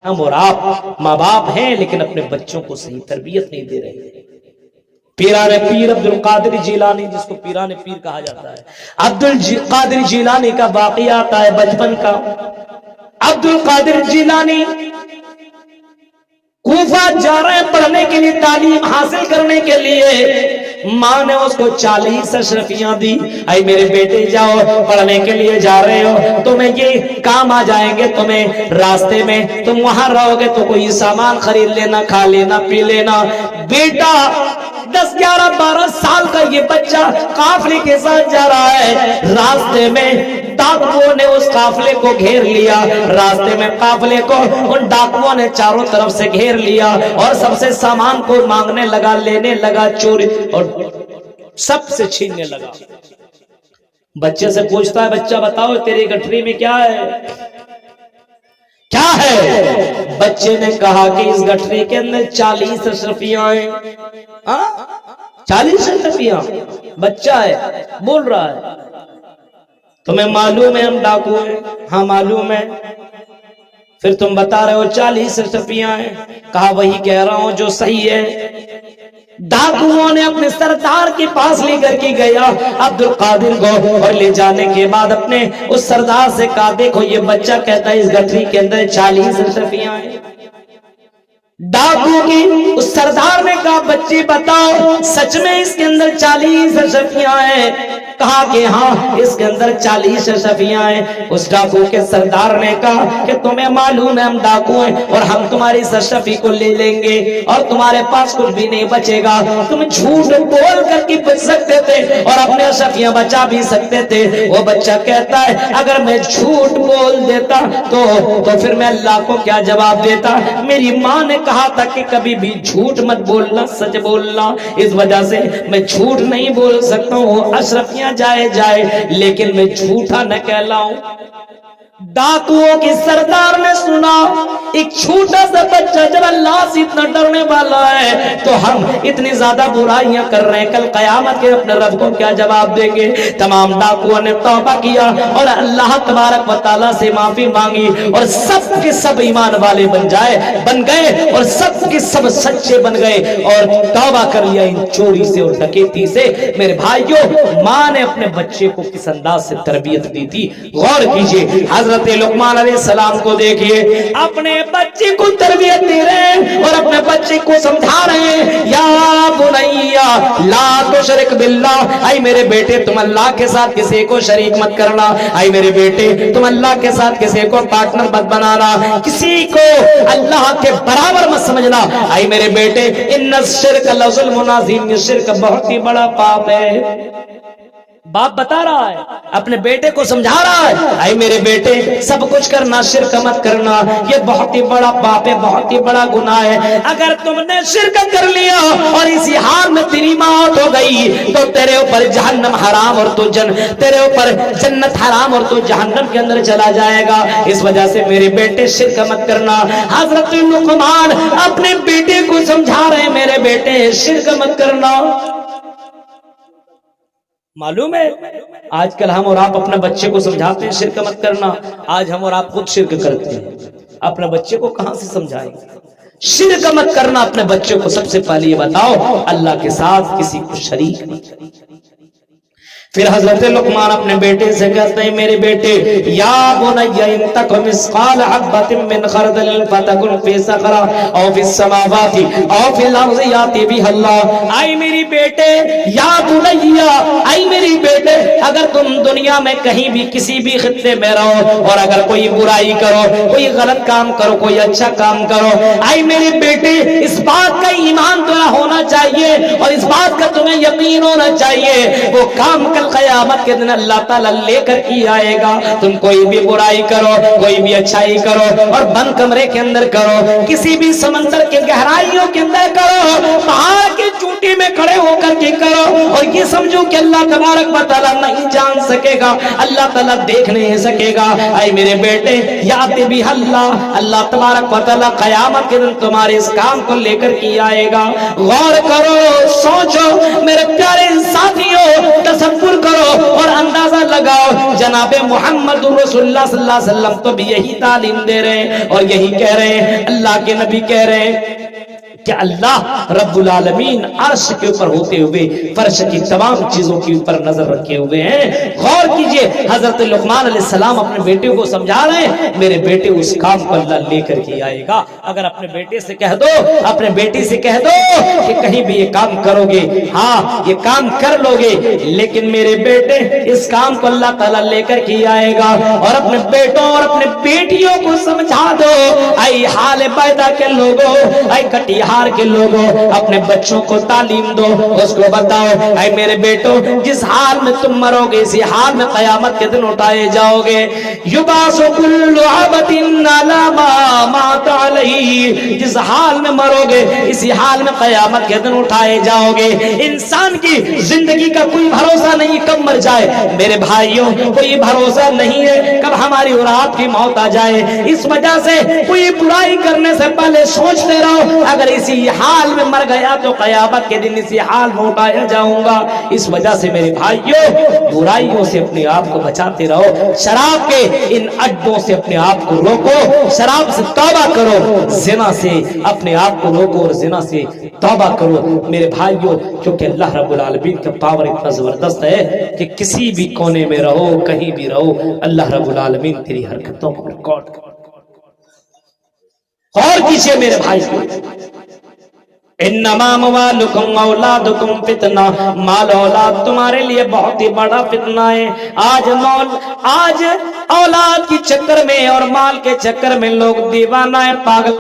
ہم اور آپ ماں باپ ہیں لیکن اپنے بچوں کو صحیح تربیت نہیں دے رہے۔ پیران پیر عبد القادر جیلانی، جس کو پیران پیر کہا جاتا ہے، عبد القادر جیلانی کا واقعہ آتا ہے بچپن کا۔ عبد القادر جیلانی کوفہ جا رہے ہیں پڑھنے کے لیے، تعلیم حاصل کرنے کے لیے۔ ماں نے اس کو 40 اشرفیاں دی، اے میرے بیٹے جاؤ، پڑھنے کے لیے جا رہے ہو، تمہیں یہ کام آ جائیں گے، تمہیں راستے میں تم وہاں رہو گے تو کوئی سامان خرید لینا، کھا لینا، پی لینا۔ بیٹا 10 11 12 سال کا یہ بچہ قافلے کے ساتھ جا رہا ہے، راستے میں ڈاکوؤں نے اس قافلے کو گھیر لیا، راستے میں قافلے کو ان ڈاکوؤں نے چاروں طرف سے گھیر لیا اور سب سے سامان کو مانگنے لگا، لینے لگا، چوری اور سب سے چھیننے لگا۔ بچے سے پوچھتا ہے، بچہ بتاؤ تیری گٹھری میں کیا ہے؟ کیا ہے؟ بچے نے کہا کہ اس گٹھری کے اندر 40 اشرفیاں ہیں۔ 40 اشرفیاں؟ بچہ ہے بول رہا ہے، تمہیں معلوم ہے ہم ڈاکو ہیں؟ ہاں معلوم ہے۔ پھر تم بتا رہے ہو 40 اشرفیاں ہیں؟ کہا وہی کہہ رہا ہوں جو صحیح ہے۔ ڈاکوؤں نے اپنے سردار کے پاس لے کر کے گیا عبد القادر کو، اور لے جانے کے بعد اپنے اس سردار سے کہا دیکھو یہ بچہ کہتا ہے اس گٹھری کے اندر 40 اشرفیاں ہیں۔ ڈاکو کی اس سردار نے کہا بچی بتاؤ سچ میں اس کے اندر 40 اشرفیاں ہیں؟ کہا کہ ہاں اس کے اندر 40 اشرفیاں ہیں۔ اس ڈاکو کے سردار نے کہا کہ تمہیں معلوم ہے ہم ڈاکو ہیں اور ہم تمہاری اس اشرفی کو لے لیں گے اور تمہارے پاس کچھ بھی نہیں بچے گا۔ تم جھوٹ بول کر کے بچ سکتے تھے اور اپنے اشرفیاں بچا بھی سکتے تھے۔ وہ بچہ کہتا ہے اگر میں جھوٹ بول دیتا تو پھر میں اللہ کو کیا جواب دیتا؟ میری ماں نے کہا تھا کہ کبھی بھی جھوٹ مت بولنا، سچ بولنا، اس وجہ سے میں جھوٹ نہیں بول سکتا ہوں۔ اشرفیاں جائے لیکن میں جھوٹا نہ کہلاؤں۔ ڈاکوؤں کے سردار نے سنا ایک چھوٹا سا بچہ جب اللہ سے اتنا ڈرنے والا ہے تو ہم اتنی زیادہ برائیاں کر رہے ہیں، کل قیامت کے اپنے رب کو کیا جواب دیں گے؟ تمام ڈاکوؤں نے توبہ کیا اور اللہ تبارک و تعالیٰ سے معافی مانگی اور سب کے سب ایمان والے بن گئے اور سب کے سب سچے بن گئے اور توبہ کر لیا ان چوری سے اور ڈکیتی سے۔ میرے بھائیوں، ماں نے اپنے بچے کو کس انداز سے تربیت دی تھی، غور کیجئے۔ حضرت لقمان علیہ السلام کو دیکھیے، اپنے بچے کو تربیت دے رہے ہیں اور اپنے بچے کو سمجھا رہے ہیں، یا بنیا لا تشرک باللہ، اے میرے بیٹے تم اللہ کے ساتھ کسی کو شریک مت کرنا، اے میرے بیٹے تم اللہ کے ساتھ کسی کو پارٹنر مت بنانا، کسی کو اللہ کے برابر مت سمجھنا، اے میرے بیٹے ان الشرک لظلم عظیم، یہ شرک بہت ہی بڑا پاپ ہے۔ باپ بتا رہا ہے، اپنے بیٹے کو سمجھا رہا ہے، اے میرے بیٹے سب کچھ کرنا، شرک مت کرنا، یہ بہت ہی بڑا پاپ ہے، بہت ہی بڑا گناہ ہے۔ اگر تم نے شرک کر لیا اور اسی حال میں تیری موت ہو گئی تو تیرے اوپر جہنم حرام اور تیرے اوپر جنت حرام اور تو جہنم کے اندر چلا جائے گا۔ اس وجہ سے میرے بیٹے شرک مت کرنا۔ حضرت لقمان اپنے بیٹے کو سمجھا رہے ہیں، میرے بیٹے شرک مت کرنا۔ معلوم ہے آج کل ہم اور آپ اپنے بچے کو سمجھاتے ہیں شرک مت کرنا، آج ہم اور آپ خود شرک کرتے ہیں، اپنے بچے کو کہاں سے سمجھائیں گے؟ شرک مت کرنا اپنے بچے کو سب سے پہلے یہ بتاؤ، اللہ کے ساتھ کسی کو شریک مت کرنا۔ پھر حضرت لقمان اپنے بیٹے سے کہتے ہیں، میرے بیٹے یا بنی ان تک مثقال حبۃ من خردل فتکن فی صخرۃ او فی السماوات او فی الارض یاتی بها اللہ۔ اے میری بیٹے، یا بنی، اے میری بیٹے، اگر تم دنیا میں کہیں بھی کسی بھی خطے میں رہو اور اگر کوئی برائی کرو، کوئی غلط کام کرو، کوئی اچھا کام کرو، اے میرے بیٹے اس بات کا ایمان تمہیں ہونا چاہیے اور اس بات کا تمہیں یقین ہونا چاہیے وہ کام کل قیامت کے دن اللہ تعالیٰ لے کر کی آئے گا۔ تم کوئی بھی برائی کرو، کوئی بھی اچھائی کرو اور بند کمرے کے اندر کرو، کسی بھی سمندر کے گہرائیوں کے اندر کرو، پہاڑ کی چوٹی میں کھڑے ہو کر کے کرو اور یہ سمجھو کہ اللہ تبارک و تعالیٰ نہیں جان سکے گا، اللہ تعالیٰ دیکھ نہیں سکے گا۔ اے میرے بیٹے یاتی بھی اللہ تبارک و تعالیٰ قیامت کے دن تمہارے اس کام کو لے کر کی آئے گا۔ غور کرو، سوچو میرے پیارے ساتھیوں، تصور تصور کرو اور اندازہ لگاؤ جناب محمد رسول اللہ صلی اللہ علیہ وسلم تو بھی یہی تعلیم دے رہے ہیں اور یہی کہہ رہے ہیں، اللہ کے نبی کہہ رہے ہیں کہ اللہ رب العالمین عرش کے اوپر ہوتے ہوئے فرش کی تمام چیزوں کے اوپر نظر رکھے ہوئے ہیں۔ غور کیجئے، حضرت لقمان علیہ السلام اپنے بیٹے کو سمجھا رہے ہیں، میرے بیٹے اس کام کو اللہ لے کر کے آئے گا۔ اگر اپنے بیٹے سے کہہ دو، اپنے بیٹی سے کہہ دو کہ کہیں بھی یہ کام کرو گے، ہاں یہ کام کر لو گے، لیکن میرے بیٹے اس کام کو اللہ تعالیٰ لے کر کے آئے گا۔ اور اپنے بیٹوں اور اپنے بیٹیوں کو سمجھا دو، اے حال بیدا کے لوگوں، اے کٹیہار کے لوگوں، اپنے بچوں کو تعلیم دو، اس کو بتاؤ اے میرے بیٹوں جس حال میں تم مرو گے اسی حال میں قیامت کے دن اٹھائے جاؤ گے۔ یبعث کل عبد علی ما مات علیہ، جس حال میں مرو گے اسی حال میں قیامت کے دن اٹھائے جاؤ گے۔ انسان کی زندگی کا کوئی بھروسہ نہیں کب مر جائے، میرے بھائیوں کوئی بھروسہ نہیں ہے کب ہماری اور آپ کی موت آ جائے۔ اس وجہ سے کوئی برائی کرنے سے پہلے سوچتے رہو، اگر اسی حال میں مر گیا تو قیامت کے دن اسی حال میں اٹھایا جاؤں گا۔ اس وجہ سے میرے بھائیوں برائیوں سے اپنے آپ کو بچاتے رہو، شراب کے ان اڈوں سے اپنے آپ کو روکو، شراب سے توبہ کرو، زنا سے اپنے آپ کو روکو اور زنا سے توبہ کرو میرے بھائیوں، کیونکہ اللہ رب العالمین کا پاور اتنا زبردست ہے کہ کسی بھی کونے میں رہو، کہیں بھی رہو، اللہ رب العالمین تیری حرکتوں کو ریکارڈ کرے۔ اور کیجئے میرے بھائیوں، انما اموالکم اولادکم فتنہ، مال اولاد تمہارے لیے بہت ہی بڑا فتنہ ہے۔ آج اولاد کی چکر میں اور مال کے چکر میں لوگ دیوانہ ہے، پاگل